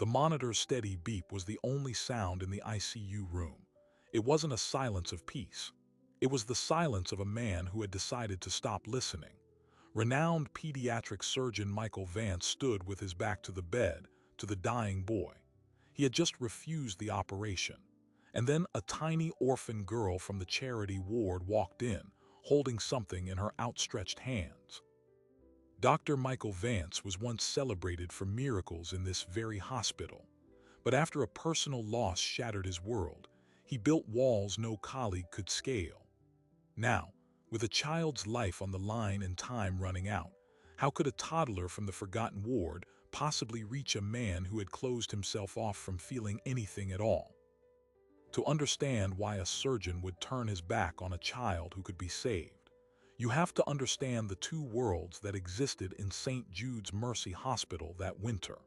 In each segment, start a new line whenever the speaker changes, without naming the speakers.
The monitor's steady beep was the only sound in the ICU room. It wasn't a silence of peace. It was the silence of a man who had decided to stop listening. Renowned pediatric surgeon Michael Vance stood with his back to the bed, to the dying boy. He had just refused the operation. And then a tiny orphan girl from the charity ward walked in, holding something in her outstretched hands. Dr. Michael Vance was once celebrated for miracles in this very hospital. But after a personal loss shattered his world, he built walls no colleague could scale. Now, with a child's life on the line and time running out, how could a toddler from the forgotten ward possibly reach a man who had closed himself off from feeling anything at all? To understand why a surgeon would turn his back on a child who could be saved, you have to understand the two worlds that existed in St. Jude's Mercy Hospital that winter.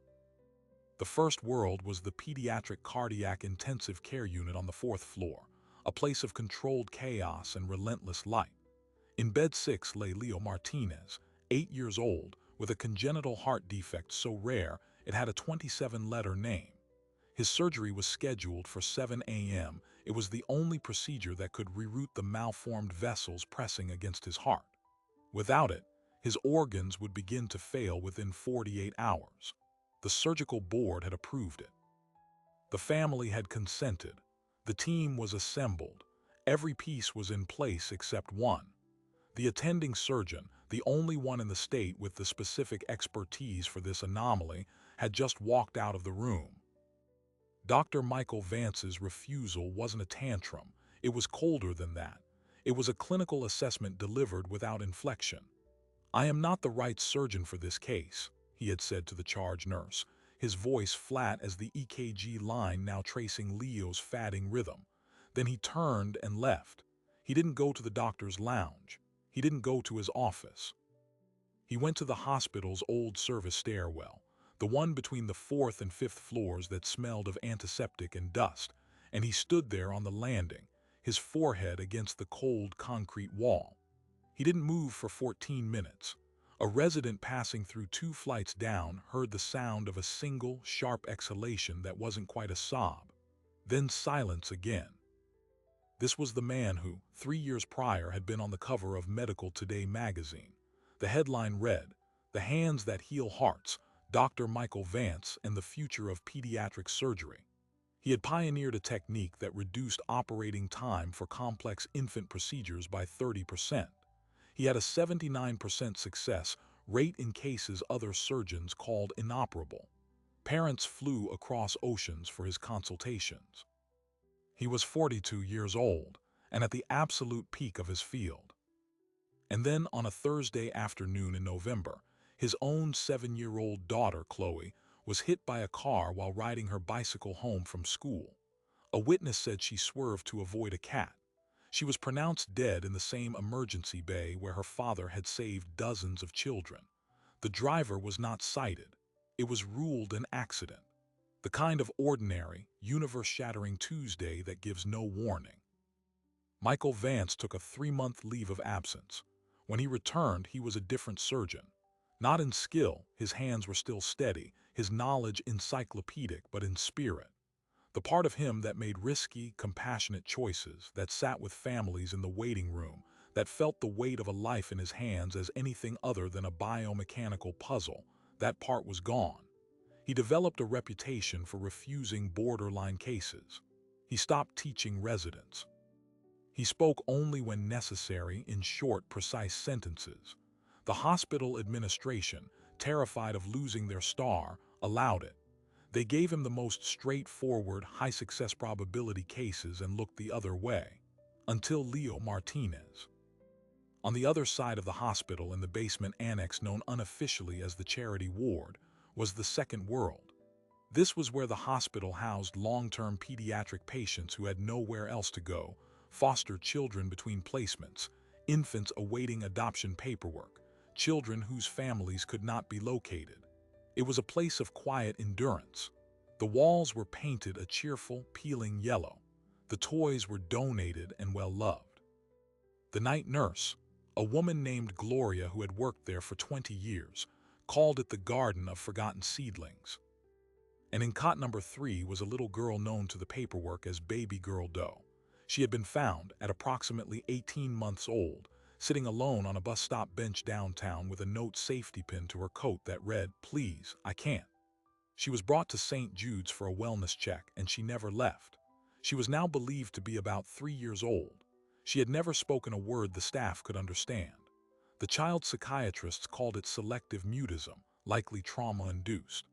The first world was the pediatric cardiac intensive care unit on the 4th floor, a place of controlled chaos and relentless light. In bed 6 lay Leo Martinez, 8 years old, with a congenital heart defect so rare it had a 27-letter name. His surgery was scheduled for 7 a.m. It was the only procedure that could reroute the malformed vessels pressing against his heart. Without it, his organs would begin to fail within 48 hours. The surgical board had approved it. The family had consented. The team was assembled. Every piece was in place except one. The attending surgeon, the only one in the state with the specific expertise for this anomaly, had just walked out of the room. Dr. Michael Vance's refusal wasn't a tantrum. It was colder than that. It was a clinical assessment delivered without inflection. "I am not the right surgeon for this case," he had said to the charge nurse, his voice flat as the EKG line now tracing Leo's fatting rhythm. Then he turned and left. He didn't go to the doctor's lounge. He didn't go to his office. He went to the hospital's old service stairwell, the one between the 4th and 5th floors that smelled of antiseptic and dust, and he stood there on the landing, his forehead against the cold concrete wall. He didn't move for 14 minutes. A resident passing through 2 flights down heard the sound of a single, sharp exhalation that wasn't quite a sob. Then silence again. This was the man who, 3 years prior, had been on the cover of Medical Today magazine. The headline read, "The Hands That Heal Hearts, Dr. Michael Vance and the Future of Pediatric Surgery." He had pioneered a technique that reduced operating time for complex infant procedures by 30%. He had a 79% success rate in cases other surgeons called inoperable. Parents flew across oceans for his consultations. He was 42 years old, and at the absolute peak of his field. And then on a Thursday afternoon in November, his own 7-year-old daughter, Chloe, was hit by a car while riding her bicycle home from school. A witness said she swerved to avoid a cat. She was pronounced dead in the same emergency bay where her father had saved dozens of children. The driver was not cited. It was ruled an accident. The kind of ordinary, universe-shattering Tuesday that gives no warning. Michael Vance took a 3-month leave of absence. When he returned, he was a different surgeon. Not in skill, his hands were still steady, his knowledge encyclopedic, but in spirit. The part of him that made risky, compassionate choices, that sat with families in the waiting room, that felt the weight of a life in his hands as anything other than a biomechanical puzzle, that part was gone. He developed a reputation for refusing borderline cases. He stopped teaching residents. He spoke only when necessary in short, precise sentences. The hospital administration, terrified of losing their star, allowed it. They gave him the most straightforward, high-success probability cases and looked the other way. Until Leo Martinez. On the other side of the hospital, in the basement annex known unofficially as the charity ward, was the second world. This was where the hospital housed long-term pediatric patients who had nowhere else to go, foster children between placements, infants awaiting adoption paperwork, children whose families could not be located. It was a place of quiet endurance. The walls were painted a cheerful, peeling yellow. The toys were donated and well-loved. The night nurse, a woman named Gloria who had worked there for 20 years, called it the Garden of Forgotten Seedlings. And in cot number 3 was a little girl known to the paperwork as Baby Girl Doe. She had been found, at approximately 18 months old, sitting alone on a bus stop bench downtown with a note safety pin to her coat that read, "Please, I can't." She was brought to St. Jude's for a wellness check, and she never left. She was now believed to be about 3 years old. She had never spoken a word the staff could understand. The child psychiatrists called it selective mutism, likely trauma-induced.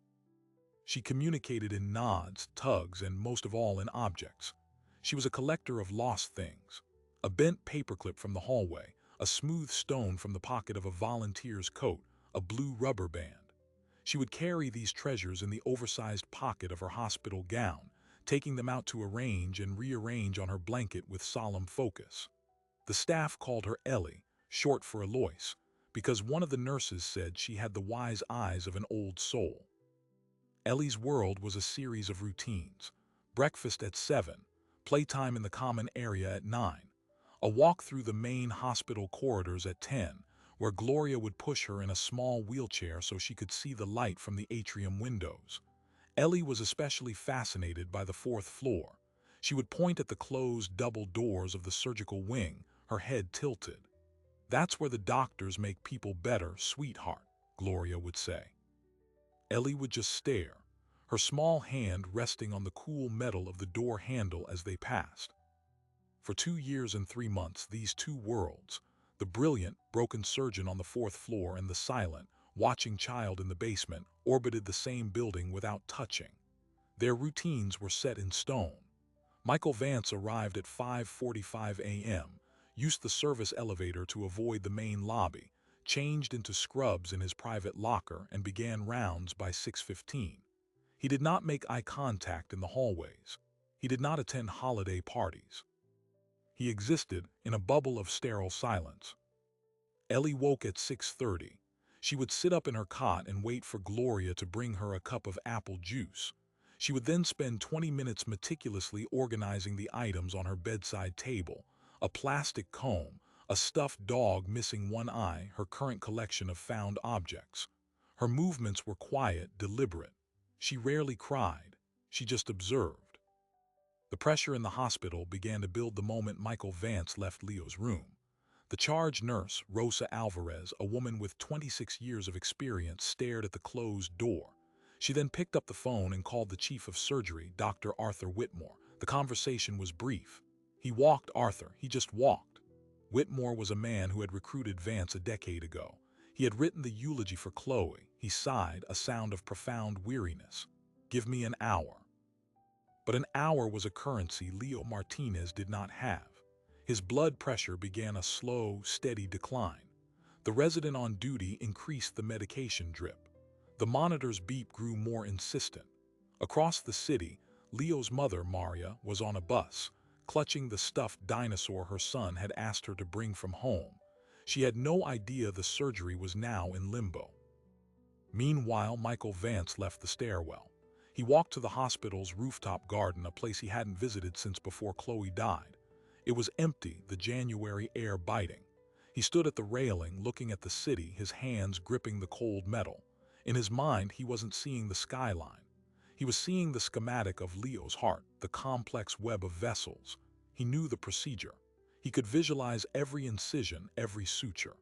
She communicated in nods, tugs, and most of all in objects. She was a collector of lost things. A bent paperclip from the hallway, a smooth stone from the pocket of a volunteer's coat, a blue rubber band. She would carry these treasures in the oversized pocket of her hospital gown, taking them out to arrange and rearrange on her blanket with solemn focus. The staff called her Ellie, short for Eloise, because one of the nurses said she had the wise eyes of an old soul. Ellie's world was a series of routines. Breakfast at 7, playtime in the common area at 9, a walk through the main hospital corridors at 10, where Gloria would push her in a small wheelchair so she could see the light from the atrium windows. Ellie was especially fascinated by the 4th floor. She would point at the closed double doors of the surgical wing, her head tilted. "That's where the doctors make people better, sweetheart," Gloria would say. Ellie would just stare, her small hand resting on the cool metal of the door handle as they passed. For 2 years and 3 months, these two worlds, the brilliant, broken surgeon on the 4th floor and the silent, watching child in the basement, orbited the same building without touching. Their routines were set in stone. Michael Vance arrived at 5:45 a.m., used the service elevator to avoid the main lobby, changed into scrubs in his private locker, and began rounds by 6:15. He did not make eye contact in the hallways. He did not attend holiday parties. He existed in a bubble of sterile silence. Ellie woke at 6:30. She would sit up in her cot and wait for Gloria to bring her a cup of apple juice. She would then spend 20 minutes meticulously organizing the items on her bedside table: a plastic comb, a stuffed dog missing one eye, her current collection of found objects. Her movements were quiet, deliberate. She rarely cried. She just observed. The pressure in the hospital began to build the moment Michael Vance left Leo's room. The charge nurse, Rosa Alvarez, a woman with 26 years of experience, stared at the closed door. She then picked up the phone and called the chief of surgery, Dr. Arthur Whitmore. The conversation was brief. He walked, Arthur. He just walked. Whitmore was a man who had recruited Vance a decade ago. He had written the eulogy for Chloe. He sighed, a sound of profound weariness. "Give me an hour." But an hour was a currency Leo Martinez did not have. His blood pressure began a slow, steady decline. The resident on duty increased the medication drip. The monitor's beep grew more insistent. Across the city, Leo's mother, Maria, was on a bus, clutching the stuffed dinosaur her son had asked her to bring from home. She had no idea the surgery was now in limbo. Meanwhile, Michael Vance left the stairwell. He walked to the hospital's rooftop garden, a place he hadn't visited since before Chloe died. It was empty, the January air biting. He stood at the railing, looking at the city, his hands gripping the cold metal. In his mind, he wasn't seeing the skyline. He was seeing the schematic of Leo's heart, the complex web of vessels. He knew the procedure. He could visualize every incision, every suture.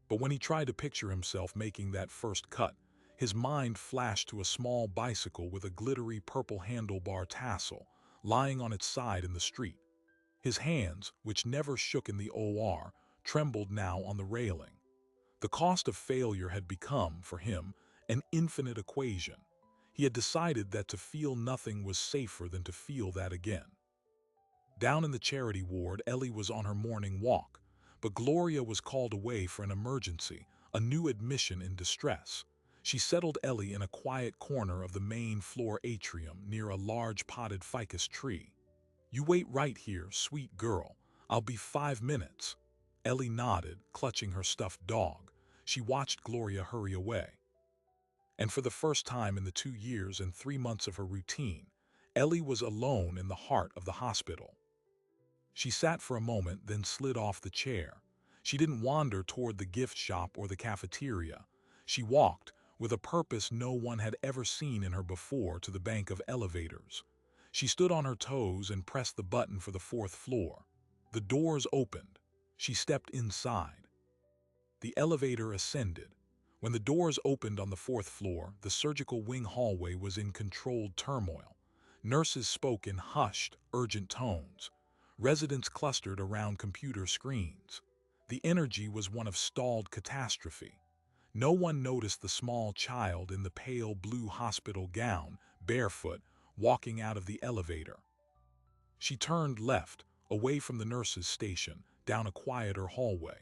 But when he tried to picture himself making that first cut, his mind flashed to a small bicycle with a glittery purple handlebar tassel lying on its side in the street. His hands, which never shook in the OR, trembled now on the railing. The cost of failure had become, for him, an infinite equation. He had decided that to feel nothing was safer than to feel that again. Down in the charity ward, Ellie was on her morning walk, but Gloria was called away for an emergency, a new admission in distress. She settled Ellie in a quiet corner of the main floor atrium near a large potted ficus tree. "You wait right here, sweet girl. I'll be 5 minutes." Ellie nodded, clutching her stuffed dog. She watched Gloria hurry away. And for the first time in the 2 years and 3 months of her routine, Ellie was alone in the heart of the hospital. She sat for a moment, then slid off the chair. She didn't wander toward the gift shop or the cafeteria. She walked, with a purpose no one had ever seen in her before, to the bank of elevators. She stood on her toes and pressed the button for the 4th floor. The doors opened. She stepped inside. The elevator ascended. When the doors opened on the 4th floor, the surgical wing hallway was in controlled turmoil. Nurses spoke in hushed, urgent tones. Residents clustered around computer screens. The energy was one of stalled catastrophe. No one noticed the small child in the pale blue hospital gown, barefoot, walking out of the elevator. She turned left, away from the nurses' station, down a quieter hallway.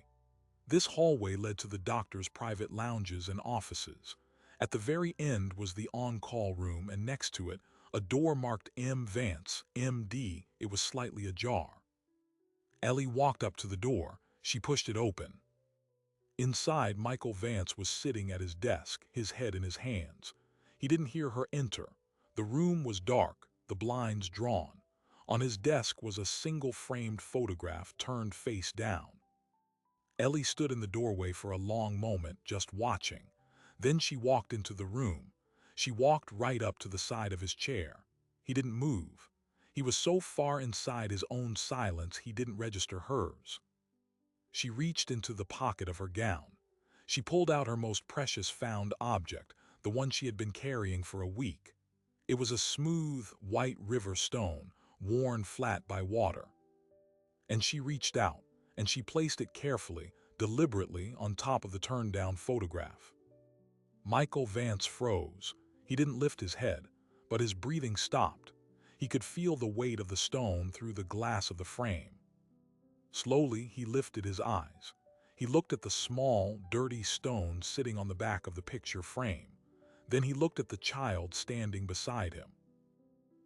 This hallway led to the doctor's private lounges and offices. At the very end was the on-call room, and next to it, a door marked M. Vance, MD. It was slightly ajar. Ellie walked up to the door. She pushed it open. Inside, Michael Vance was sitting at his desk, his head in his hands. He didn't hear her enter. The room was dark, the blinds drawn. On his desk was a single framed photograph turned face down. Ellie stood in the doorway for a long moment, just watching. Then she walked into the room. She walked right up to the side of his chair. He didn't move. He was so far inside his own silence he didn't register hers. She reached into the pocket of her gown. She pulled out her most precious found object, the one she had been carrying for a week. It was a smooth, white river stone, worn flat by water. And she reached out, and she placed it carefully, deliberately, on top of the turned-down photograph. Michael Vance froze. He didn't lift his head, but his breathing stopped. He could feel the weight of the stone through the glass of the frame. Slowly, he lifted his eyes. He looked at the small, dirty stone sitting on the back of the picture frame. Then he looked at the child standing beside him.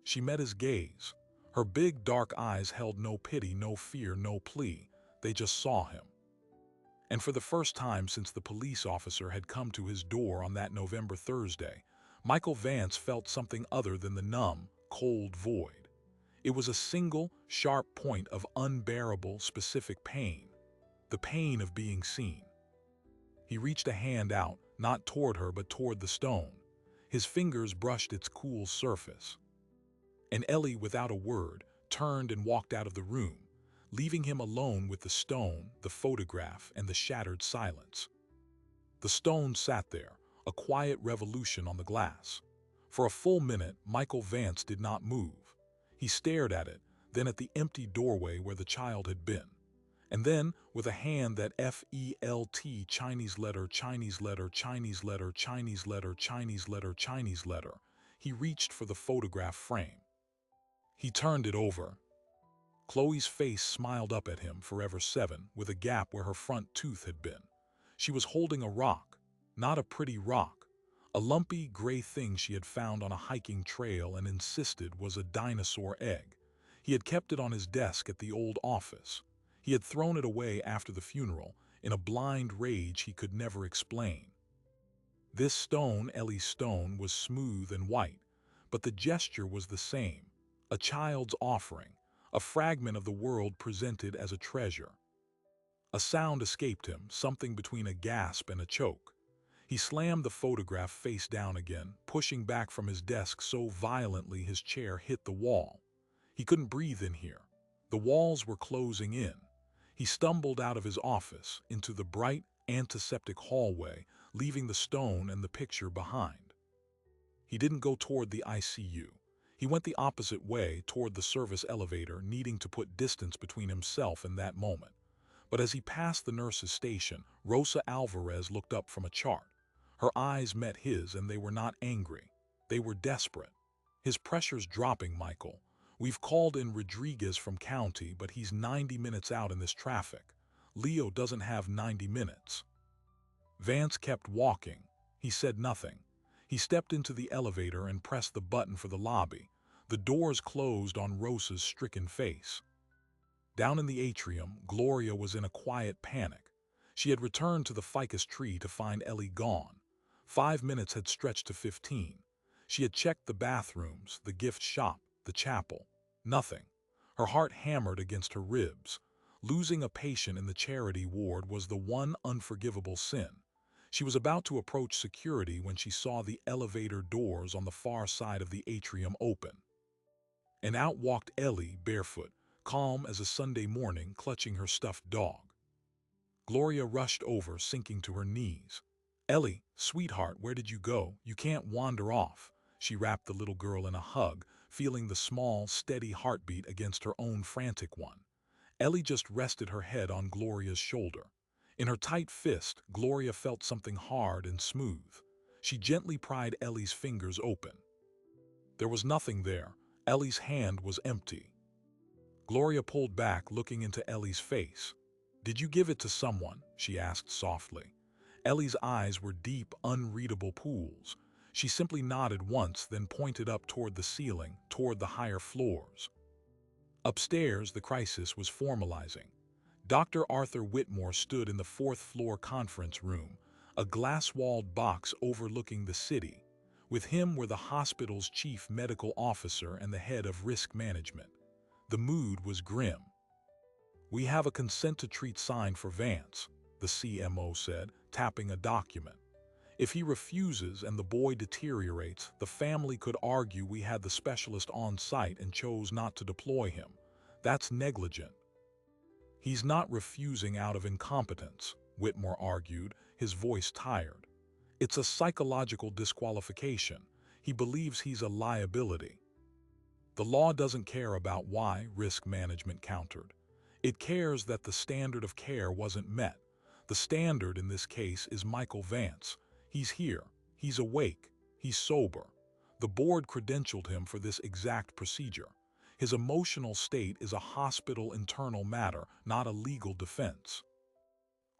She met his gaze. Her big, dark eyes held no pity, no fear, no plea. They just saw him. And for the first time since the police officer had come to his door on that November Thursday, Michael Vance felt something other than the numb, cold void. It was a single, sharp point of unbearable, specific pain. The pain of being seen. He reached a hand out, not toward her but toward the stone. His fingers brushed its cool surface. And Ellie, without a word, turned and walked out of the room, leaving him alone with the stone, the photograph, and the shattered silence. The stone sat there, a quiet revolution on the glass. For a full minute, Michael Vance did not move. He stared at it, then at the empty doorway where the child had been. And then, with a hand that felt, Chinese letter, Chinese letter, Chinese letter, Chinese letter, Chinese letter, Chinese letter, he reached for the photograph frame. He turned it over. Chloe's face smiled up at him, forever 7, with a gap where her front tooth had been. She was holding a rock, not a pretty rock. A lumpy, gray thing she had found on a hiking trail and insisted was a dinosaur egg. He had kept it on his desk at the old office. He had thrown it away after the funeral, in a blind rage he could never explain. This stone, Ellie's stone, was smooth and white, but the gesture was the same. A child's offering, a fragment of the world presented as a treasure. A sound escaped him, something between a gasp and a choke. He slammed the photograph face down again, pushing back from his desk so violently his chair hit the wall. He couldn't breathe in here. The walls were closing in. He stumbled out of his office, into the bright, antiseptic hallway, leaving the stone and the picture behind. He didn't go toward the ICU. He went the opposite way, toward the service elevator, needing to put distance between himself and that moment. But as he passed the nurse's station, Rosa Alvarez looked up from a chart. Her eyes met his, and they were not angry. They were desperate. His pressure's dropping, Michael. We've called in Rodriguez from county, but he's 90 minutes out in this traffic. Leo doesn't have 90 minutes. Vance kept walking. He said nothing. He stepped into the elevator and pressed the button for the lobby. The doors closed on Rosa's stricken face. Down in the atrium, Gloria was in a quiet panic. She had returned to the ficus tree to find Ellie gone. 5 minutes had stretched to 15. She had checked the bathrooms, the gift shop, the chapel. Nothing. Her heart hammered against her ribs. Losing a patient in the charity ward was the one unforgivable sin. She was about to approach security when she saw the elevator doors on the far side of the atrium open. And out walked Ellie, barefoot, calm as a Sunday morning, clutching her stuffed dog. Gloria rushed over, sinking to her knees. "Ellie, sweetheart, where did you go? You can't wander off." She wrapped the little girl in a hug, feeling the small, steady heartbeat against her own frantic one. Ellie just rested her head on Gloria's shoulder. In her tight fist, Gloria felt something hard and smooth. She gently pried Ellie's fingers open. There was nothing there. Ellie's hand was empty. Gloria pulled back, looking into Ellie's face. "Did you give it to someone?" she asked softly. Ellie's eyes were deep, unreadable pools. She simply nodded once, then pointed up toward the ceiling, toward the higher floors. Upstairs, the crisis was formalizing. Dr. Arthur Whitmore stood in the fourth-floor conference room, a glass-walled box overlooking the city. With him were the hospital's chief medical officer and the head of risk management. The mood was grim. "We have a consent-to-treat sign for Vance," the CMO said, tapping a document. "If he refuses and the boy deteriorates, the family could argue we had the specialist on site and chose not to deploy him. That's negligent." "He's not refusing out of incompetence," Whitmore argued, his voice tired. "It's a psychological disqualification. He believes he's a liability." "The law doesn't care about why," risk management countered. "It cares that the standard of care wasn't met. The standard in this case is Michael Vance. He's here. He's awake. He's sober. The board credentialed him for this exact procedure. His emotional state is a hospital internal matter, not a legal defense."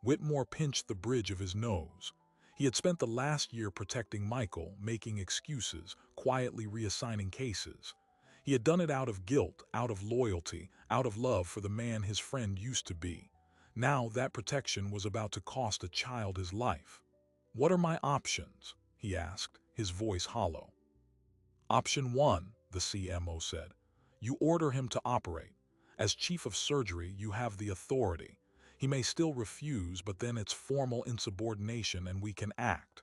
Whitmore pinched the bridge of his nose. He had spent the last year protecting Michael, making excuses, quietly reassigning cases. He had done it out of guilt, out of loyalty, out of love for the man his friend used to be. Now that protection was about to cost a child his life. "What are my options?" he asked, his voice hollow. "Option 1, the CMO said. "You order him to operate. As chief of surgery, you have the authority. He may still refuse, but then it's formal insubordination and we can act."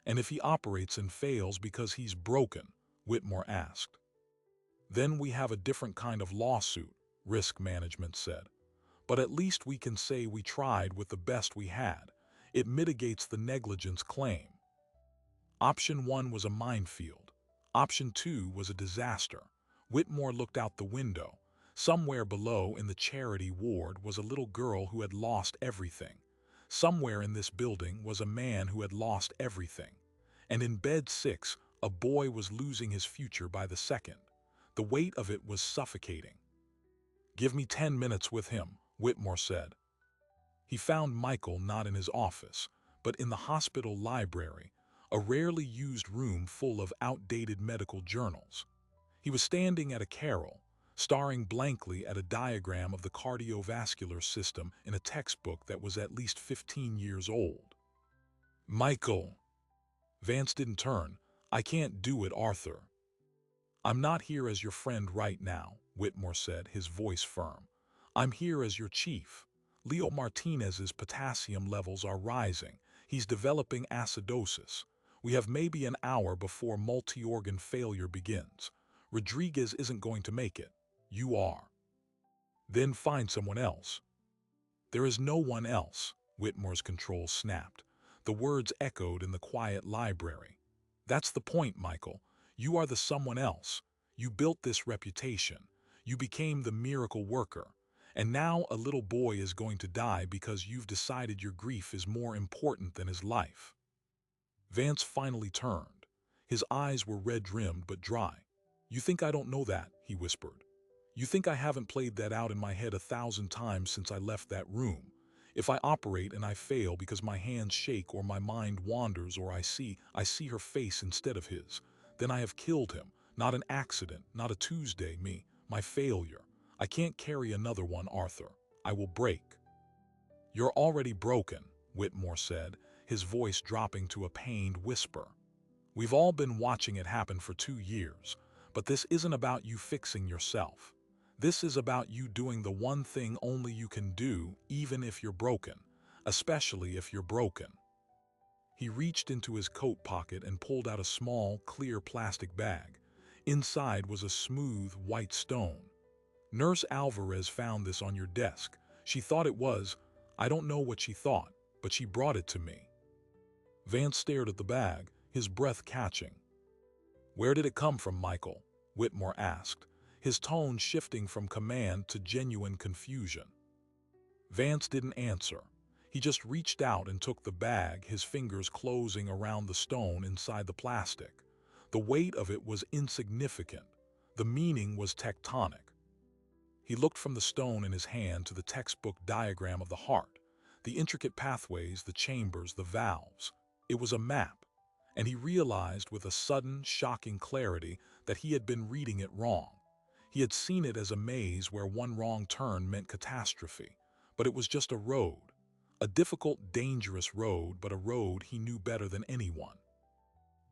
"And if he operates and fails because he's broken?" Whitmore asked. "Then we have a different kind of lawsuit," risk management said. "But at least we can say we tried with the best we had. It mitigates the negligence claim." Option 1 was a minefield. Option 2 was a disaster. Whitmore looked out the window. Somewhere below in the charity ward was a little girl who had lost everything. Somewhere in this building was a man who had lost everything. And in bed 6, a boy was losing his future by the second. The weight of it was suffocating. "Give me 10 minutes with him," Whitmore said. He found Michael not in his office, but in the hospital library, a rarely used room full of outdated medical journals. He was standing at a carrel, staring blankly at a diagram of the cardiovascular system in a textbook that was at least 15 years old. "Michael." Vance didn't turn. "I can't do it, Arthur." "I'm not here as your friend right now," Whitmore said, his voice firm. "I'm here as your chief. Leo Martinez's potassium levels are rising. He's developing acidosis. We have maybe an hour before multi-organ failure begins. Rodriguez isn't going to make it. You are. Then find someone else." "There is no one else," Whitmore's control snapped. The words echoed in the quiet library. "That's the point, Michael. You are the someone else. You built this reputation. You became the miracle worker. And now a little boy is going to die because you've decided your grief is more important than his life." Vance finally turned. His eyes were red-rimmed but dry. "You think I don't know that?" he whispered. "You think I haven't played that out in my head 1,000 times since I left that room? If I operate and I fail because my hands shake or my mind wanders or I see her face instead of his, then I have killed him. Not an accident, not a Tuesday, me, my failure. I can't carry another one, Arthur. I will break." "You're already broken," Whitmore said, his voice dropping to a pained whisper. "We've all been watching it happen for 2 years, but this isn't about you fixing yourself. This is about you doing the one thing only you can do, even if you're broken, especially if you're broken." He reached into his coat pocket and pulled out a small, clear plastic bag. Inside was a smooth, white stone. Nurse Alvarez found this on your desk. She thought it was, I don't know what she thought, but she brought it to me. Vance stared at the bag, his breath catching. Where did it come from, Michael? Whitmore asked, his tone shifting from command to genuine confusion. Vance didn't answer. He just reached out and took the bag, his fingers closing around the stone inside the plastic. The weight of it was insignificant. The meaning was tectonic. He looked from the stone in his hand to the textbook diagram of the heart, the intricate pathways, the chambers, the valves. It was a map, and he realized with a sudden, shocking clarity that he had been reading it wrong. He had seen it as a maze where one wrong turn meant catastrophe, but it was just a road. A difficult, dangerous road, but a road he knew better than anyone.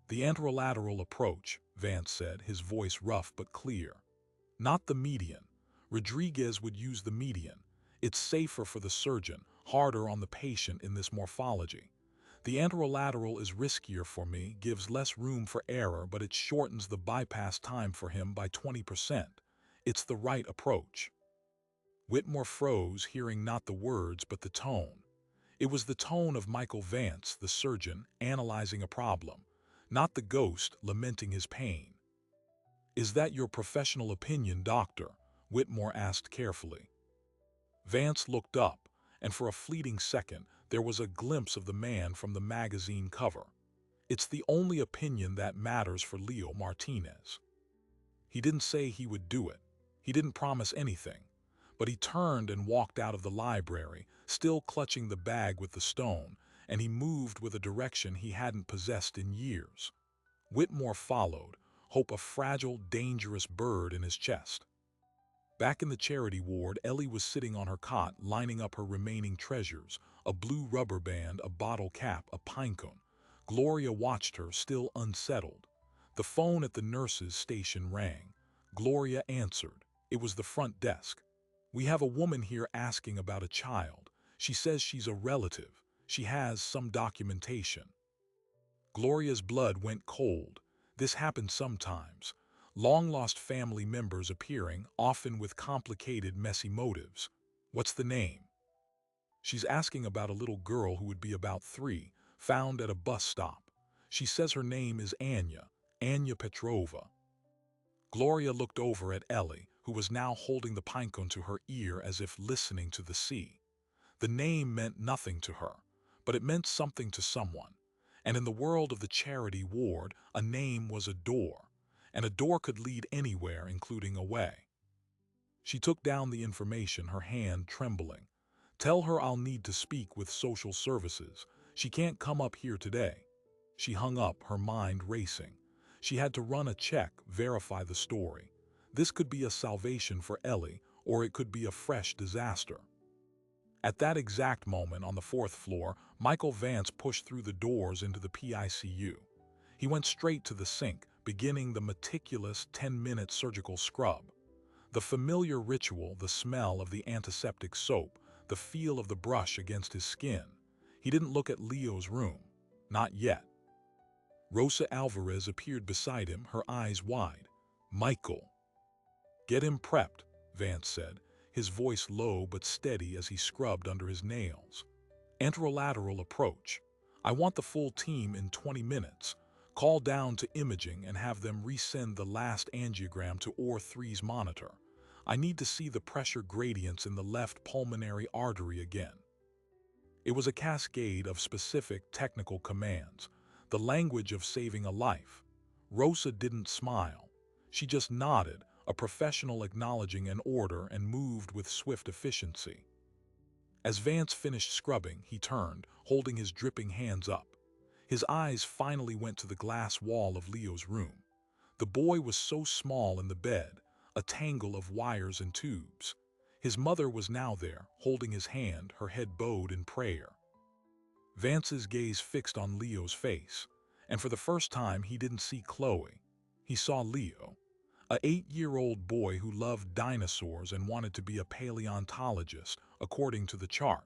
The anterolateral approach, Vance said, his voice rough but clear. Not the median. Rodriguez would use the median. It's safer for the surgeon, harder on the patient in this morphology. The anterolateral is riskier for me, gives less room for error, but it shortens the bypass time for him by 20%. It's the right approach. Whitmore froze, hearing not the words but the tone. It was the tone of Michael Vance, the surgeon, analyzing a problem, not the ghost lamenting his pain. Is that your professional opinion, doctor? Whitmore asked carefully. Vance looked up, and for a fleeting second, there was a glimpse of the man from the magazine cover. It's the only opinion that matters for Leo Martinez. He didn't say he would do it. He didn't promise anything. But he turned and walked out of the library, still clutching the bag with the stone, and he moved with a direction he hadn't possessed in years. Whitmore followed, hope a fragile, dangerous bird in his chest. Back in the charity ward, Ellie was sitting on her cot, lining up her remaining treasures, a blue rubber band, a bottle cap, a pinecone. Gloria watched her, still unsettled. The phone at the nurse's station rang. Gloria answered. It was the front desk. We have a woman here asking about a child. She says she's a relative. She has some documentation. Gloria's blood went cold. This happened sometimes. Long-lost family members appearing, often with complicated, messy motives. What's the name? She's asking about a little girl who would be about 3, found at a bus stop. She says her name is Anya Petrova. Gloria looked over at Ellie, who was now holding the pinecone to her ear as if listening to the sea. The name meant nothing to her, but it meant something to someone. And in the world of the charity ward, a name was a door, and a door could lead anywhere, including away. She took down the information, her hand trembling. Tell her I'll need to speak with social services. She can't come up here today. She hung up, her mind racing. She had to run a check, verify the story. This could be a salvation for Ellie, or it could be a fresh disaster. At that exact moment, on the 4th floor, Michael Vance pushed through the doors into the PICU. He went straight to the sink, beginning the meticulous 10-minute surgical scrub. The familiar ritual, the smell of the antiseptic soap, the feel of the brush against his skin. He didn't look at Leo's room. Not yet. Rosa Alvarez appeared beside him, her eyes wide. Michael. Get him prepped, Vance said, his voice low but steady as he scrubbed under his nails. Anterolateral approach. I want the full team in 20 minutes. Call down to imaging and have them resend the last angiogram to OR3's monitor. I need to see the pressure gradients in the left pulmonary artery again. It was a cascade of specific technical commands, the language of saving a life. Rosa didn't smile. She just nodded, a professional acknowledging an order, and moved with swift efficiency. As Vance finished scrubbing, he turned, holding his dripping hands up. His eyes finally went to the glass wall of Leo's room. The boy was so small in the bed, a tangle of wires and tubes. His mother was now there, holding his hand, her head bowed in prayer. Vance's gaze fixed on Leo's face, and for the first time he didn't see Chloe. He saw Leo, a 8-year-old boy who loved dinosaurs and wanted to be a paleontologist, according to the chart.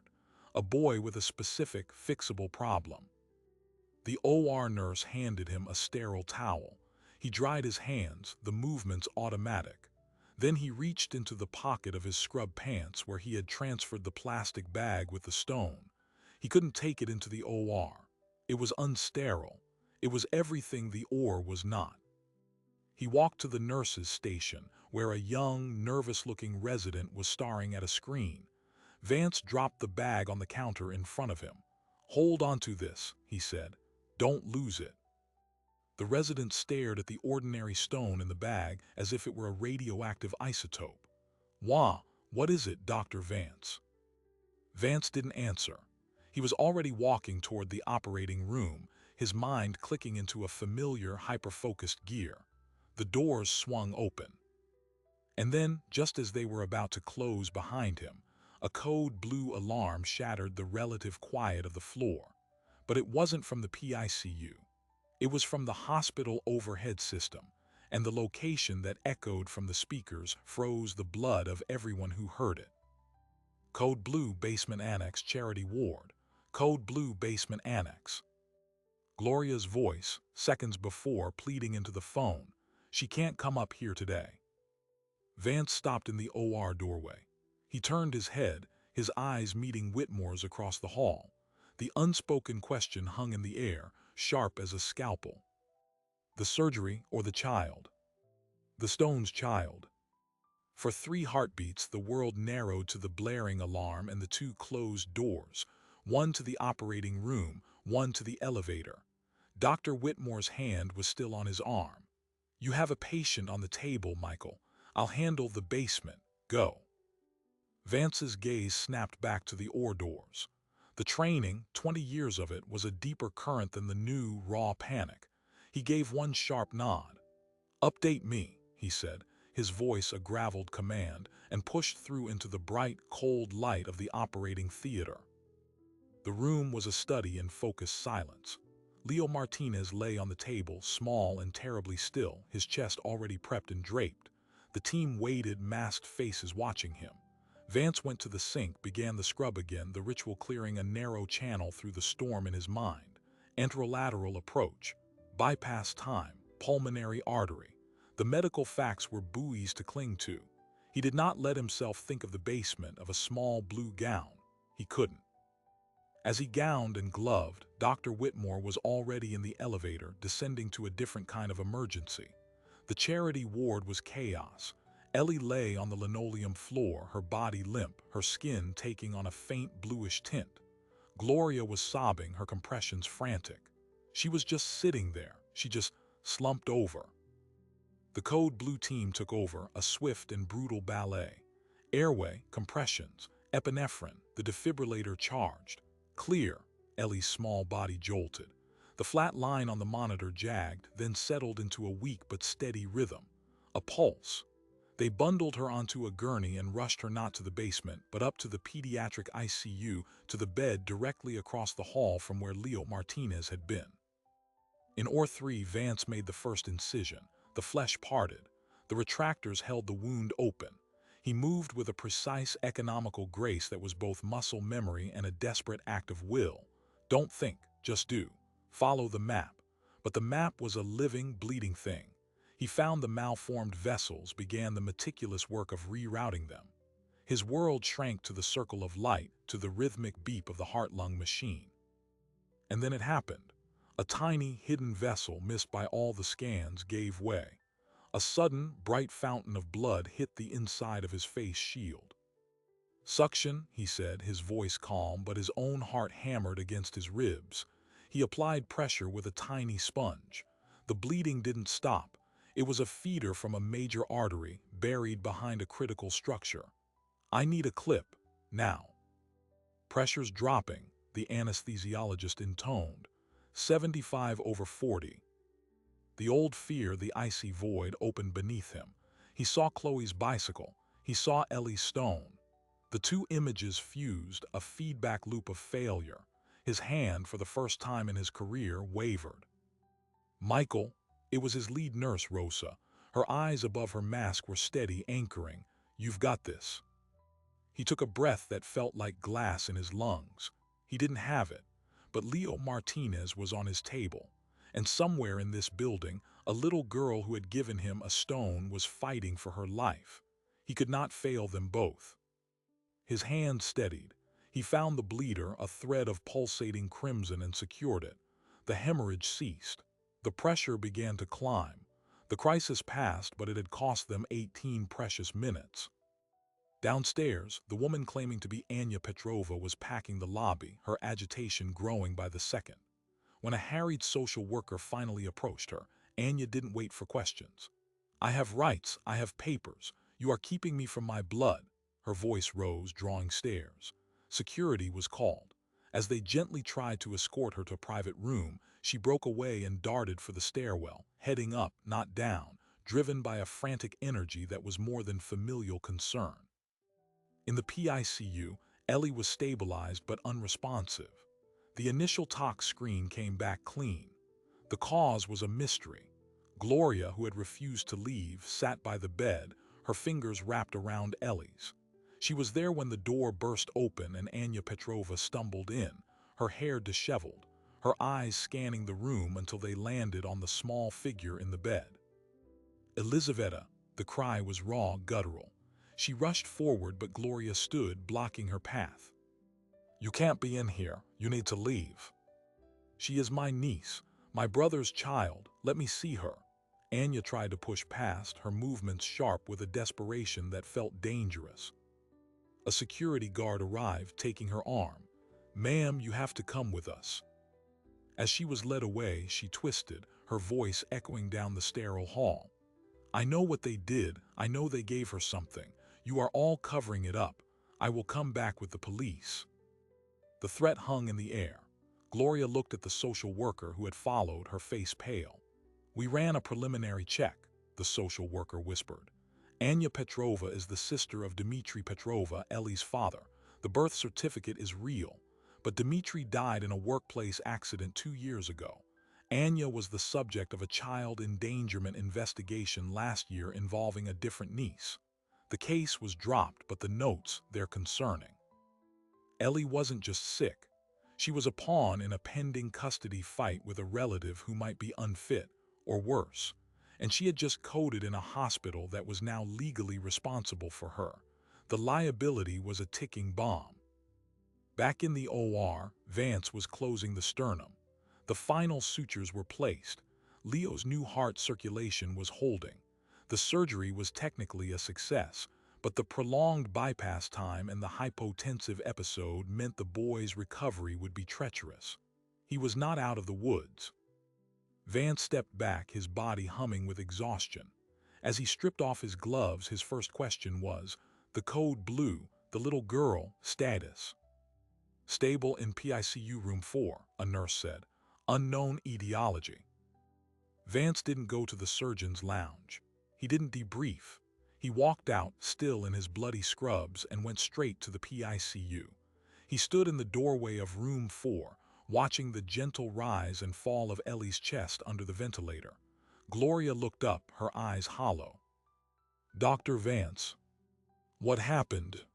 A boy with a specific, fixable problem. The OR nurse handed him a sterile towel. He dried his hands, the movements automatic. Then he reached into the pocket of his scrub pants where he had transferred the plastic bag with the stone. He couldn't take it into the OR. It was unsterile. It was everything the OR was not. He walked to the nurse's station, where a young, nervous-looking resident was staring at a screen. Vance dropped the bag on the counter in front of him. "Hold on to this," he said. "Don't lose it." The resident stared at the ordinary stone in the bag as if it were a radioactive isotope. "Wah, what is it, Dr. Vance?" Vance didn't answer. He was already walking toward the operating room, his mind clicking into a familiar, hyper-focused gear. The doors swung open. And then, just as they were about to close behind him, a code blue alarm shattered the relative quiet of the floor. But it wasn't from the PICU. It was from the hospital overhead system, and the location that echoed from the speakers froze the blood of everyone who heard it. Code Blue Basement Annex Charity Ward. Code Blue Basement Annex. Gloria's voice, seconds before, pleading into the phone. "She can't come up here today." Vance stopped in the OR doorway. He turned his head, his eyes meeting Whitmore's across the hall. The unspoken question hung in the air, sharp as a scalpel. The surgery or the child? The Stone's child. For 3 heartbeats, the world narrowed to the blaring alarm and the 2 closed doors, one to the operating room, one to the elevator. Dr. Whitmore's hand was still on his arm. "You have a patient on the table, Michael. I'll handle the basement. Go." Vance's gaze snapped back to the OR doors. The training, 20 years of it, was a deeper current than the new, raw panic. He gave one sharp nod. "Update me," he said, his voice a graveled command, and pushed through into the bright, cold light of the operating theater. The room was a study in focused silence. Leo Martinez lay on the table, small and terribly still, his chest already prepped and draped. The team waited, masked faces watching him. Vance went to the sink, began the scrub again, the ritual clearing a narrow channel through the storm in his mind. Anterolateral approach. Bypass time. Pulmonary artery. The medical facts were buoys to cling to. He did not let himself think of the basement, of a small blue gown. He couldn't. As he gowned and gloved, Dr. Whitmore was already in the elevator, descending to a different kind of emergency. The charity ward was chaos. Ellie lay on the linoleum floor, her body limp, her skin taking on a faint bluish tint. Gloria was sobbing, her compressions frantic. She was just sitting there. She just slumped over. The Code Blue team took over, a swift and brutal ballet. Airway, compressions, epinephrine, the defibrillator charged. Clear. Ellie's small body jolted. The flat line on the monitor jagged, then settled into a weak but steady rhythm. A pulse. They bundled her onto a gurney and rushed her not to the basement, but up to the pediatric ICU, to the bed directly across the hall from where Leo Martinez had been. In OR3, Vance made the first incision. The flesh parted. The retractors held the wound open. He moved with a precise, economical grace that was both muscle memory and a desperate act of will. Don't think, just do. Follow the map. But the map was a living, bleeding thing. He found the malformed vessels, began the meticulous work of rerouting them. His world shrank to the circle of light, to the rhythmic beep of the heart-lung machine. And then it happened. A tiny, hidden vessel missed by all the scans gave way. A sudden, bright fountain of blood hit the inside of his face shield. "Suction," he said, his voice calm, but his own heart hammered against his ribs. He applied pressure with a tiny sponge. The bleeding didn't stop. It was a feeder from a major artery, buried behind a critical structure. "I need a clip, now." "Pressure's dropping," the anesthesiologist intoned. 75/40. The old fear, the icy void, opened beneath him. He saw Chloe's bicycle. He saw Ellie's stone. The 2 images fused, a feedback loop of failure. His hand, for the first time in his career, wavered. "Michael," it was his lead nurse, Rosa. Her eyes above her mask were steady, anchoring. "You've got this." He took a breath that felt like glass in his lungs. He didn't have it. but Leo Martinez was on his table, and somewhere in this building, a little girl who had given him a stone was fighting for her life. He could not fail them both. His hand steadied. He found the bleeder, a thread of pulsating crimson, and secured it. The hemorrhage ceased. The pressure began to climb. The crisis passed, but it had cost them 18 precious minutes. Downstairs, the woman claiming to be Anya Petrova was packing the lobby, her agitation growing by the second. When a harried social worker finally approached her, Anya didn't wait for questions. "I have rights, I have papers. You are keeping me from my blood." Her voice rose, drawing stares. Security was called. As they gently tried to escort her to a private room, she broke away and darted for the stairwell, heading up, not down, driven by a frantic energy that was more than familial concern. In the PICU, Ellie was stabilized but unresponsive. The initial tox screen came back clean. The cause was a mystery. Gloria, who had refused to leave, sat by the bed, her fingers wrapped around Ellie's. She was there when the door burst open and Anya Petrova stumbled in, her hair disheveled, her eyes scanning the room until they landed on the small figure in the bed. "Elizaveta," the cry was raw, guttural. She rushed forward, but Gloria stood, blocking her path. "You can't be in here. You need to leave." "She is my niece, my brother's child. Let me see her." Anya tried to push past, her movements sharp with a desperation that felt dangerous. A security guard arrived, taking her arm. "Ma'am, you have to come with us." As she was led away, she twisted, her voice echoing down the sterile hall. "I know what they did. I know they gave her something. You are all covering it up. I will come back with the police." The threat hung in the air. Gloria looked at the social worker who had followed, her face pale. "We ran a preliminary check," the social worker whispered. "Anya Petrova is the sister of Dmitry Petrova, Ellie's father. The birth certificate is real. But Dmitry died in a workplace accident 2 years ago. Anya was the subject of a child endangerment investigation last year involving a different niece. The case was dropped, but the notes, they're concerning. Ellie wasn't just sick. She was a pawn in a pending custody fight with a relative who might be unfit, or worse. And she had just coded in a hospital that was now legally responsible for her. The liability was a ticking bomb. Back in the OR, Vance was closing the sternum. The final sutures were placed. Leo's new heart circulation was holding. The surgery was technically a success, but the prolonged bypass time and the hypotensive episode meant the boy's recovery would be treacherous. He was not out of the woods. Vance stepped back, his body humming with exhaustion. As he stripped off his gloves, his first question was, "The code blue, the little girl, status?" "Stable in PICU room 4, a nurse said. "Unknown etiology." Vance didn't go to the surgeon's lounge. He didn't debrief. He walked out, still in his bloody scrubs, and went straight to the PICU. He stood in the doorway of room 4, watching the gentle rise and fall of Ellie's chest under the ventilator. Gloria looked up, her eyes hollow. "Dr. Vance." "What happened?"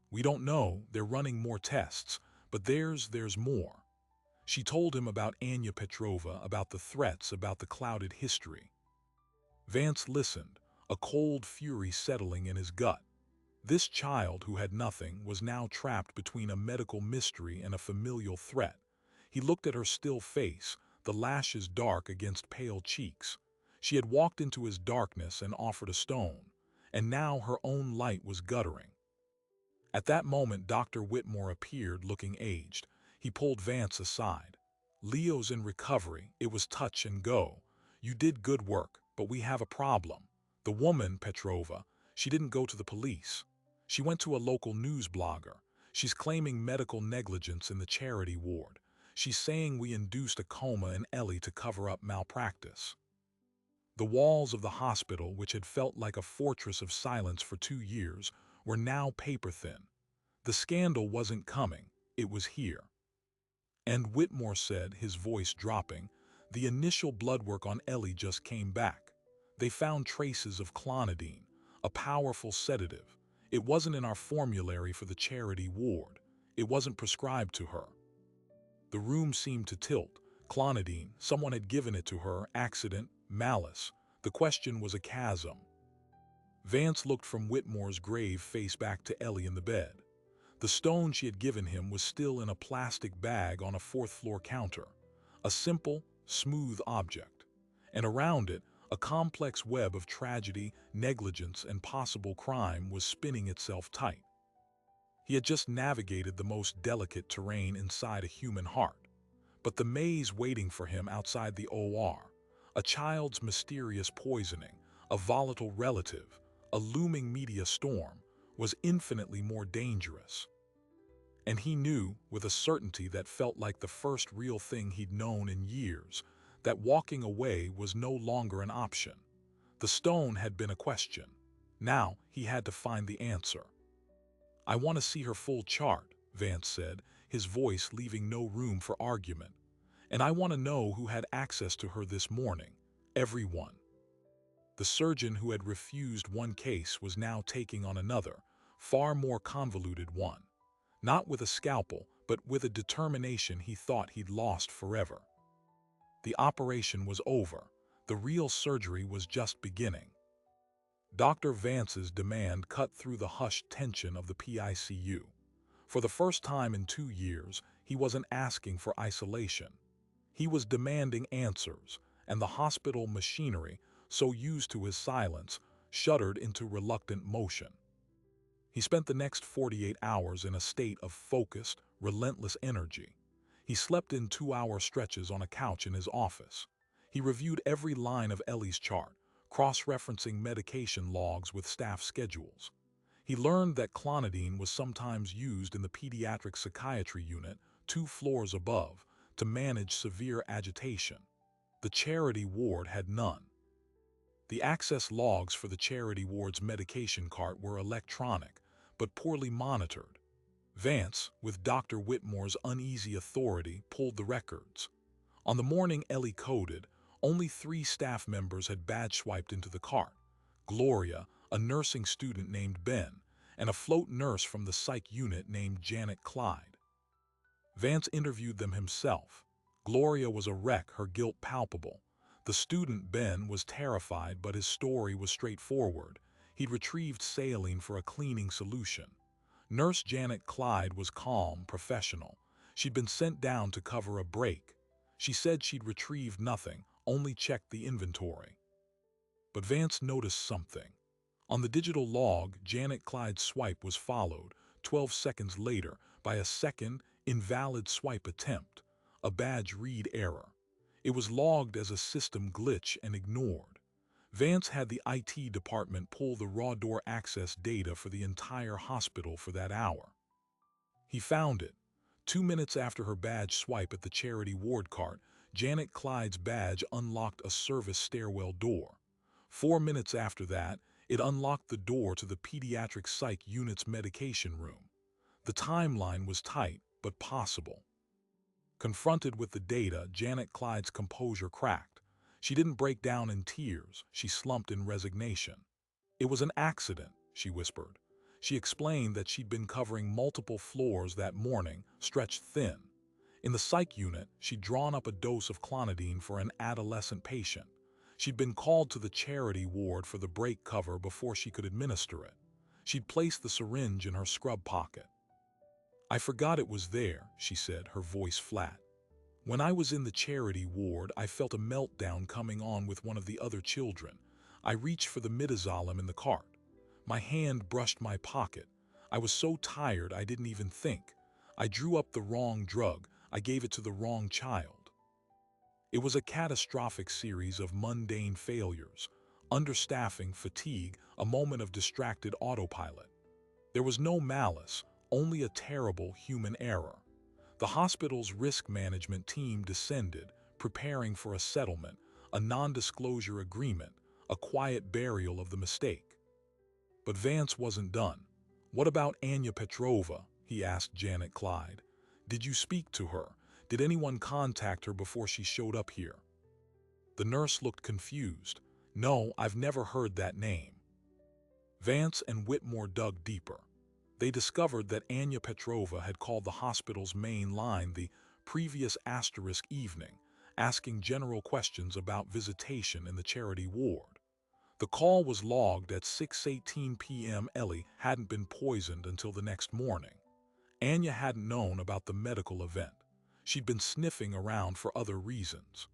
"We don't know. They're running more tests. But there's more." She told him about Anya Petrova, about the threats, about the clouded history. Vance listened, a cold fury settling in his gut. This child who had nothing was now trapped between a medical mystery and a familial threat. He looked at her still face, the lashes dark against pale cheeks. She had walked into his darkness and offered a stone, and now her own light was guttering. At that moment, Dr. Whitmore appeared, looking aged. He pulled Vance aside. "Leo's in recovery. It was touch and go. You did good work, but we have a problem. The woman, Petrova, she didn't go to the police. She went to a local news blogger. She's claiming medical negligence in the charity ward. She's saying we induced a coma in Ellie to cover up malpractice." The walls of the hospital, which had felt like a fortress of silence for 2 years, were now paper-thin. The scandal wasn't coming. It was here. And Whitmore said, his voice dropping, "The initial blood work on Ellie just came back. They found traces of clonidine, a powerful sedative. It wasn't in our formulary for the charity ward. It wasn't prescribed to her." The room seemed to tilt. Clonidine, someone had given it to her, accident, malice. The question was a chasm. Vance looked from Whitmore's grave face back to Ellie in the bed. The stone she had given him was still in a plastic bag on a fourth-floor counter, a simple, smooth object. And around it, a complex web of tragedy, negligence, and possible crime was spinning itself tight. He had just navigated the most delicate terrain inside a human heart, but the maze waiting for him outside the OR, a child's mysterious poisoning, a volatile relative, a looming media storm, was infinitely more dangerous. And he knew, with a certainty that felt like the first real thing he'd known in years, that walking away was no longer an option. The stone had been a question. Now he had to find the answer. "I want to see her full chart," Vance said, his voice leaving no room for argument. "And I want to know who had access to her this morning. Everyone." The surgeon who had refused one case was now taking on another, far more convoluted one. Not with a scalpel, but with a determination he thought he'd lost forever. The operation was over. The real surgery was just beginning. Dr. Vance's demand cut through the hushed tension of the PICU. For the first time in 2 years, he wasn't asking for isolation. He was demanding answers, and the hospital machinery, so used to his silence, shuddered into reluctant motion. He spent the next 48 hours in a state of focused, relentless energy. He slept in 2-hour stretches on a couch in his office. He reviewed every line of Ellie's chart, cross-referencing medication logs with staff schedules. He learned that clonidine was sometimes used in the pediatric psychiatry unit, 2 floors above, to manage severe agitation. The charity ward had none. The access logs for the charity ward's medication cart were electronic, but poorly monitored. Vance, with Dr. Whitmore's uneasy authority, pulled the records. On the morning Ellie coded, only 3 staff members had badge swiped into the cart: Gloria, a nursing student named Ben, and a float nurse from the psych unit named Janet Clyde. Vance interviewed them himself. Gloria was a wreck, her guilt palpable. The student, Ben, was terrified, but his story was straightforward. He'd retrieved saline for a cleaning solution. Nurse Janet Clyde was calm, professional. She'd been sent down to cover a break. She said she'd retrieved nothing, only checked the inventory. But Vance noticed something. On the digital log, Janet Clyde's swipe was followed, 12 seconds later, by a second, invalid swipe attempt, a badge read error. It was logged as a system glitch and ignored. Vance had the IT department pull the raw door access data for the entire hospital for that hour. He found it. 2 minutes after her badge swipe at the charity ward cart, Janet Clyde's badge unlocked a service stairwell door. 4 minutes after that, it unlocked the door to the pediatric psych unit's medication room. The timeline was tight, but possible. Confronted with the data, Janet Clyde's composure cracked. She didn't break down in tears, she slumped in resignation. "It was an accident," she whispered. She explained that she'd been covering multiple floors that morning, stretched thin. In the psych unit, she'd drawn up a dose of clonidine for an adolescent patient. She'd been called to the charity ward for the break cover before she could administer it. She'd placed the syringe in her scrub pocket. "I forgot it was there," she said, her voice flat. "When I was in the charity ward, I felt a meltdown coming on with one of the other children. I reached for the midazolam in the cart. My hand brushed my pocket. I was so tired I didn't even think. I drew up the wrong drug. I gave it to the wrong child." It was a catastrophic series of mundane failures, understaffing, fatigue, a moment of distracted autopilot. There was no malice, only a terrible human error. The hospital's risk management team descended, preparing for a settlement, a non-disclosure agreement, a quiet burial of the mistake. But Vance wasn't done. "What about Anya Petrova?" he asked Janet Clyde. "Did you speak to her? Did anyone contact her before she showed up here?" The nurse looked confused. "No, I've never heard that name." Vance and Whitmore dug deeper. They discovered that Anya Petrova had called the hospital's main line, the previous evening, asking general questions about visitation in the charity ward. The call was logged at 6:18 p.m. Ellie hadn't been poisoned until the next morning. Anya hadn't known about the medical event. She'd been sniffing around for other reasons.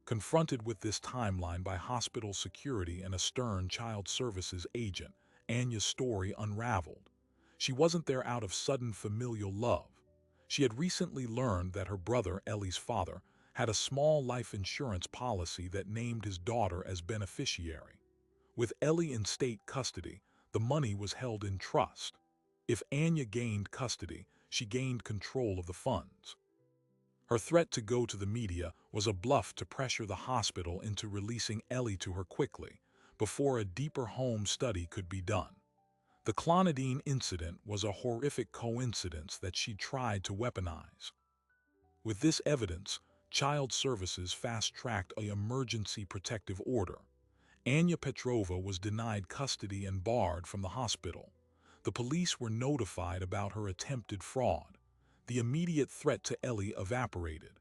Confronted with this timeline by hospital security and a stern child services agent, Anya's story unraveled. She wasn't there out of sudden familial love. She had recently learned that her brother, Ellie's father, had a small life insurance policy that named his daughter as beneficiary. With Ellie in state custody, the money was held in trust. If Anya gained custody, she gained control of the funds. Her threat to go to the media was a bluff to pressure the hospital into releasing Ellie to her quickly, before a deeper home study could be done. The clonidine incident was a horrific coincidence that she tried to weaponize. With this evidence, Child Services fast-tracked an emergency protective order. Anya Petrova was denied custody and barred from the hospital. The police were notified about her attempted fraud. The immediate threat to Ellie evaporated.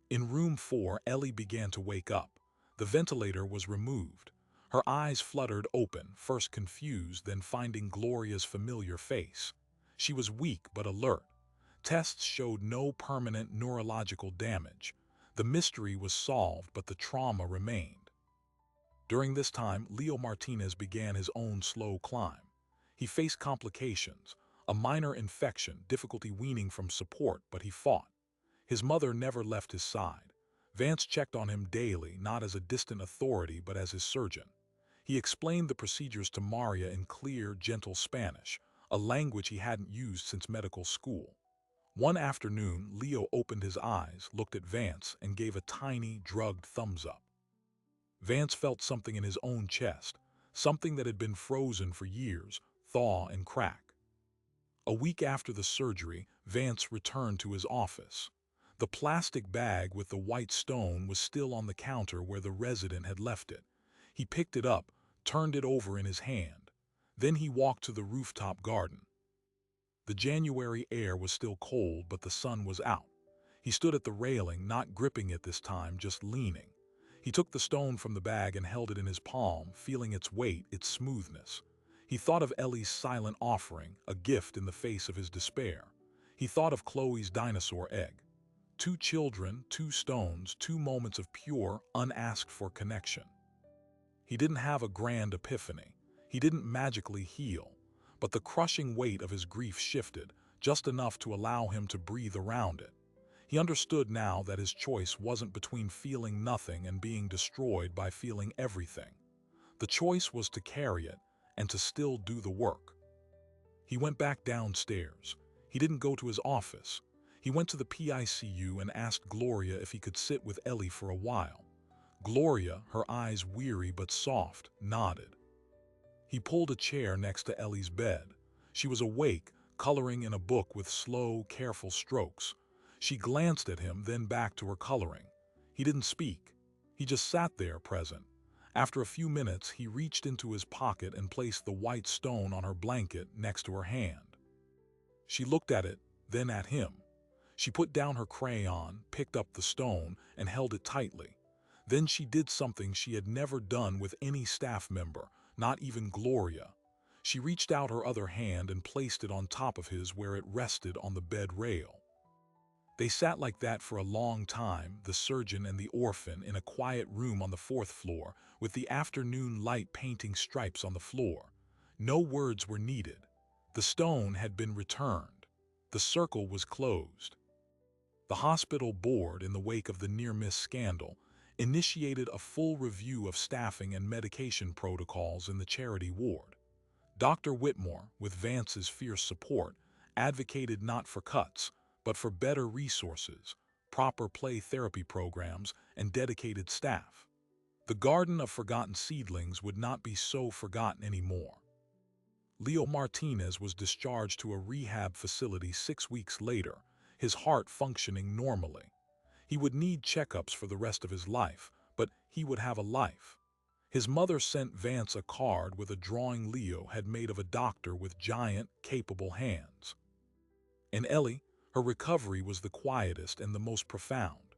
In room 4, Ellie began to wake up. The ventilator was removed. Her eyes fluttered open, first confused, then finding Gloria's familiar face. She was weak but alert. Tests showed no permanent neurological damage. The mystery was solved, but the trauma remained. During this time, Leo Martinez began his own slow climb. He faced complications, a minor infection, difficulty weaning from support, but he fought. His mother never left his side. Vance checked on him daily, not as a distant authority, but as his surgeon. He explained the procedures to Maria in clear, gentle Spanish, a language he hadn't used since medical school. One afternoon, Leo opened his eyes, looked at Vance, and gave a tiny, drugged thumbs up. Vance felt something in his own chest, something that had been frozen for years, thaw and crack. A week after the surgery, Vance returned to his office. The plastic bag with the white stone was still on the counter where the resident had left it. He picked it up, turned it over in his hand. Then he walked to the rooftop garden. The January air was still cold, but the sun was out. He stood at the railing, not gripping it this time, just leaning. He took the stone from the bag and held it in his palm, feeling its weight, its smoothness. He thought of Ellie's silent offering, a gift in the face of his despair. He thought of Chloe's dinosaur egg. 2 children, 2 stones, 2 moments of pure, unasked-for connection. He didn't have a grand epiphany. He didn't magically heal. But the crushing weight of his grief shifted, just enough to allow him to breathe around it. He understood now that his choice wasn't between feeling nothing and being destroyed by feeling everything. The choice was to carry it, and to still do the work. He went back downstairs. He didn't go to his office. He went to the PICU and asked Gloria if he could sit with Ellie for a while. Gloria, her eyes weary but soft, nodded. He pulled a chair next to Ellie's bed. She was awake, coloring in a book with slow, careful strokes. She glanced at him, then back to her coloring. He didn't speak. He just sat there, present. After a few minutes, he reached into his pocket and placed the white stone on her blanket next to her hand. She looked at it, then at him. She put down her crayon, picked up the stone, and held it tightly. Then she did something she had never done with any staff member, not even Gloria. She reached out her other hand and placed it on top of his where it rested on the bed rail. They sat like that for a long time, the surgeon and the orphan, in a quiet room on the 4th floor, with the afternoon light painting stripes on the floor. No words were needed. The stone had been returned. The circle was closed. The hospital board, in the wake of the near-miss scandal, initiated a full review of staffing and medication protocols in the charity ward. Dr. Whitmore, with Vance's fierce support, advocated not for cuts, but for better resources, proper play therapy programs, and dedicated staff. The garden of forgotten seedlings would not be so forgotten anymore. Leo Martinez was discharged to a rehab facility 6 weeks later, his heart functioning normally. He would need checkups for the rest of his life, but he would have a life. His mother sent Vance a card with a drawing Leo had made of a doctor with giant, capable hands. And Ellie, Her recovery was the quietest and the most profound.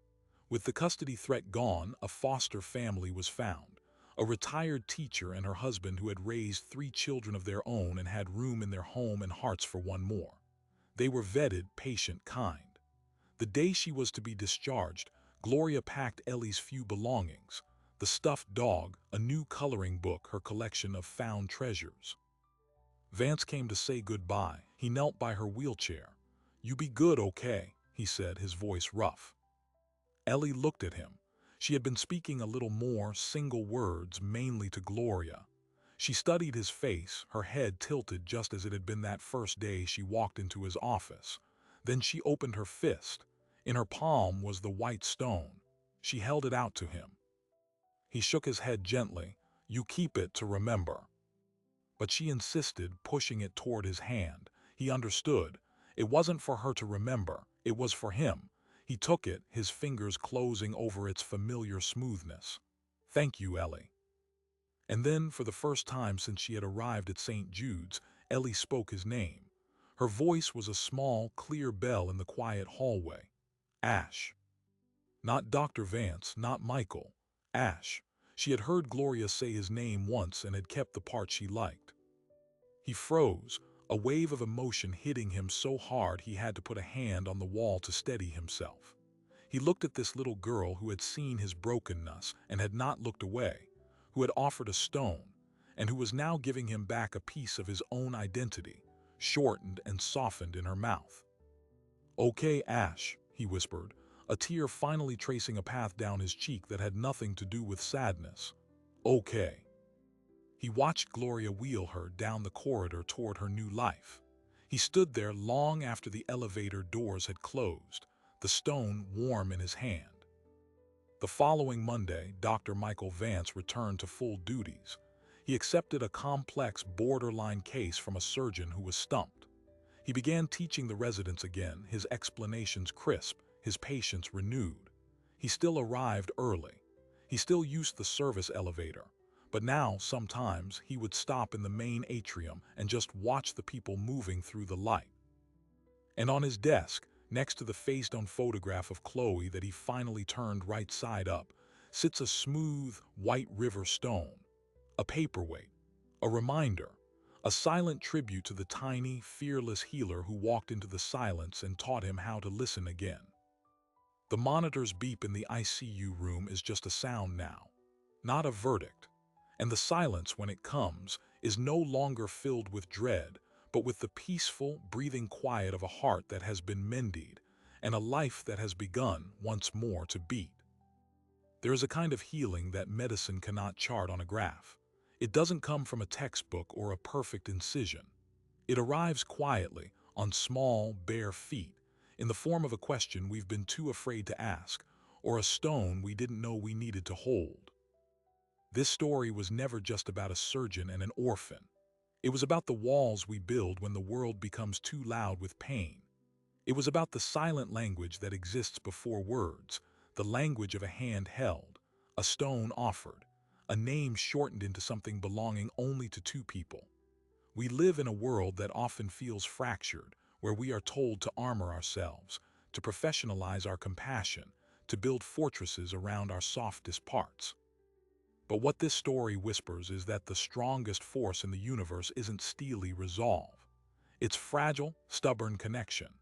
With the custody threat gone, a foster family was found. A retired teacher and her husband who had raised 3 children of their own and had room in their home and hearts for one more. They were vetted, patient, kind. The day she was to be discharged, Gloria packed Ellie's few belongings: the stuffed dog, a new coloring book, her collection of found treasures. Vance came to say goodbye. He knelt by her wheelchair. "You be good, okay?" he said, his voice rough. Ellie looked at him. She had been speaking a little more, single words, mainly to Gloria. She studied his face, her head tilted just as it had been that first day she walked into his office. Then she opened her fist. In her palm was the white stone. She held it out to him. He shook his head gently. "You keep it to remember." But she insisted, pushing it toward his hand. He understood. It wasn't for her to remember. It was for him. He took it, his fingers closing over its familiar smoothness. "Thank you, Ellie." And then, for the first time since she had arrived at St. Jude's, Ellie spoke his name. Her voice was a small, clear bell in the quiet hallway. "Ash." Not Dr. Vance, not Michael. Ash. She had heard Gloria say his name once and had kept the part she liked. He froze, a wave of emotion hitting him so hard he had to put a hand on the wall to steady himself. He looked at this little girl who had seen his brokenness and had not looked away, who had offered a stone, and who was now giving him back a piece of his own identity, shortened and softened in her mouth. "Okay, Ash," he whispered, a tear finally tracing a path down his cheek that had nothing to do with sadness. "Okay." He watched Gloria wheel her down the corridor toward her new life. He stood there long after the elevator doors had closed, the stone warm in his hand. The following Monday, Dr. Michael Vance returned to full duties. He accepted a complex, borderline case from a surgeon who was stumped. He began teaching the residents again, his explanations crisp, his patience renewed. He still arrived early. He still used the service elevator. But now, sometimes, he would stop in the main atrium and just watch the people moving through the light. And on his desk, next to the face-down photograph of Chloe that he finally turned right side up, sits a smooth, white river stone. A paperweight. A reminder. A silent tribute to the tiny, fearless healer who walked into the silence and taught him how to listen again. The monitor's beep in the ICU room is just a sound now, not a verdict. And the silence, when it comes, is no longer filled with dread, but with the peaceful, breathing quiet of a heart that has been mended, and a life that has begun once more to beat. There is a kind of healing that medicine cannot chart on a graph. It doesn't come from a textbook or a perfect incision. It arrives quietly, on small, bare feet, in the form of a question we've been too afraid to ask, or a stone we didn't know we needed to hold. This story was never just about a surgeon and an orphan. It was about the walls we build when the world becomes too loud with pain. It was about the silent language that exists before words, the language of a hand held, a stone offered, a name shortened into something belonging only to 2 people. We live in a world that often feels fractured, where we are told to armor ourselves, to professionalize our compassion, to build fortresses around our softest parts. But what this story whispers is that the strongest force in the universe isn't steely resolve. It's fragile, stubborn connection.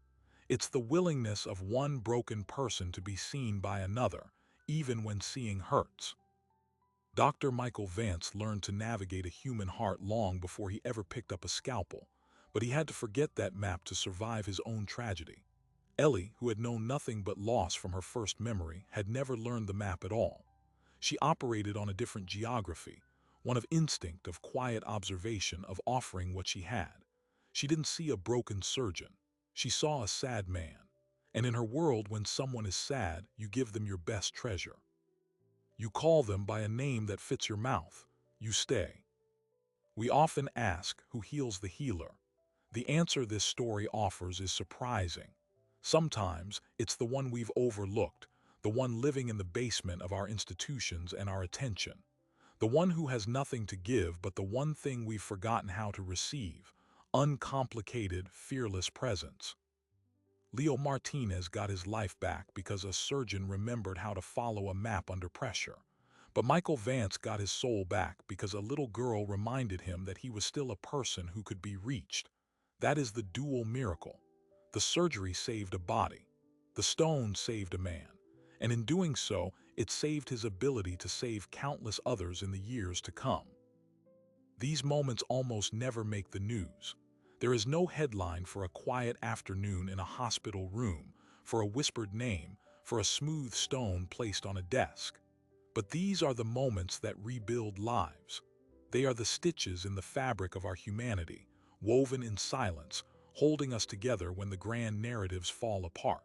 It's the willingness of one broken person to be seen by another, even when seeing hurts. Dr. Michael Vance learned to navigate a human heart long before he ever picked up a scalpel, but he had to forget that map to survive his own tragedy. Ellie, who had known nothing but loss from her first memory, had never learned the map at all. She operated on a different geography, one of instinct, of quiet observation, of offering what she had. She didn't see a broken surgeon. She saw a sad man. And in her world, when someone is sad, you give them your best treasure. You call them by a name that fits your mouth. You stay. We often ask, who heals the healer? The answer this story offers is surprising. Sometimes it's the one we've overlooked, the one living in the basement of our institutions and our attention, the one who has nothing to give but the one thing we've forgotten how to receive: uncomplicated, fearless presence. Leo Martinez got his life back because a surgeon remembered how to follow a map under pressure. But Michael Vance got his soul back because a little girl reminded him that he was still a person who could be reached. That is the dual miracle. The surgery saved a body. The stone saved a man. And in doing so, it saved his ability to save countless others in the years to come. These moments almost never make the news. There is no headline for a quiet afternoon in a hospital room, for a whispered name, for a smooth stone placed on a desk. But these are the moments that rebuild lives. They are the stitches in the fabric of our humanity, woven in silence, holding us together when the grand narratives fall apart.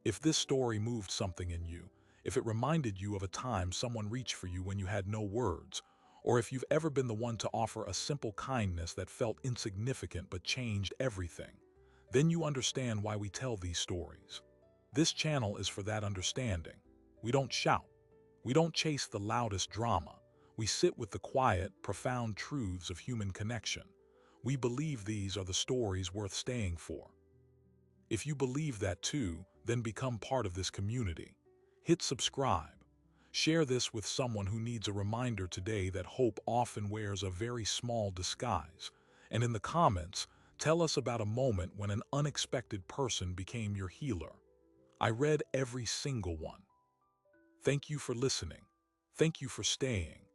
If this story moved something in you, if it reminded you of a time someone reached for you when you had no words, or if you've ever been the one to offer a simple kindness that felt insignificant but changed everything, then you understand why we tell these stories. This channel is for that understanding. We don't shout. We don't chase the loudest drama. We sit with the quiet, profound truths of human connection. We believe these are the stories worth staying for. If you believe that too, then become part of this community. Hit subscribe. Share this with someone who needs a reminder today that hope often wears a very small disguise. And in the comments, tell us about a moment when an unexpected person became your healer. I read every single one. Thank you for listening. Thank you for staying.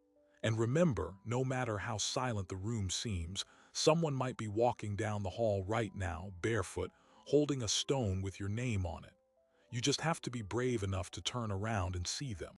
And remember, no matter how silent the room seems, someone might be walking down the hall right now, barefoot, holding a stone with your name on it. You just have to be brave enough to turn around and see them.